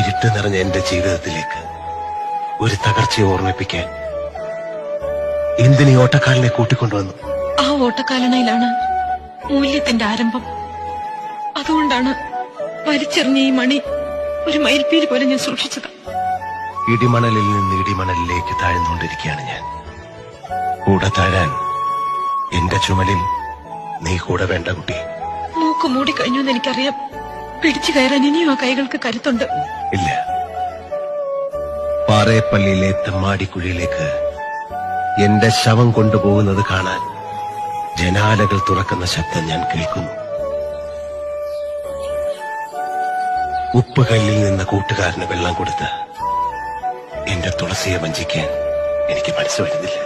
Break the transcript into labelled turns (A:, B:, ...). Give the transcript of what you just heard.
A: ഇരുട്ട് നിറഞ്ഞ എന്റെ ജീവിതത്തിലേക്ക് ഒരു തകർച്ചയെ ഓർമ്മിപ്പിക്കാൻ എന്തിനീ ഓട്ടക്കാലിനെ കൂട്ടിക്കൊണ്ടുവന്നു?
B: ആ ഓട്ടക്കാലണയിലാണ് മൂല്യത്തിന്റെ ആരംഭം. അതുകൊണ്ടാണ് വലിച്ചെറിഞ്ഞ ഈ മണി ഒരു മയിൽപ്പീലി പോലെ ഞാൻ സൂക്ഷിച്ചത്.
A: ഇടിമണലിൽ നിന്ന് ഇടിമണലിലേക്ക് താഴ്ന്നുകൊണ്ടിരിക്കുകയാണ് ഞാൻ. കൂടെ താഴാൻ എന്റെ ചുമലിൽ നീ കൂടെ വേണ്ട കുട്ടി.
B: മൂക്ക് മൂടിക്കഴിഞ്ഞു എന്ന് എനിക്കറിയാം. പിടിച്ചു കയറാൻ ഇനിയും ആ കൈകൾക്ക് കരുത്തുണ്ട്.
A: ഇല്ല, പാറേപ്പള്ളിയിലെ തെമ്മാടിക്കുഴിയിലേക്ക് എന്റെ ശവം കൊണ്ടുപോകുന്നത് കാണാൻ ജനാലകൾ തുറക്കുന്ന ശബ്ദം ഞാൻ കേൾക്കുന്നു. ഉപ്പുകല്ലിൽ നിന്ന് കൂട്ടുകാരന് വെള്ളം കൊടുത്ത് എന്റെ തുളസിയെ വഞ്ചിക്കാൻ എനിക്ക് മനസ്സ് വരുന്നില്ല.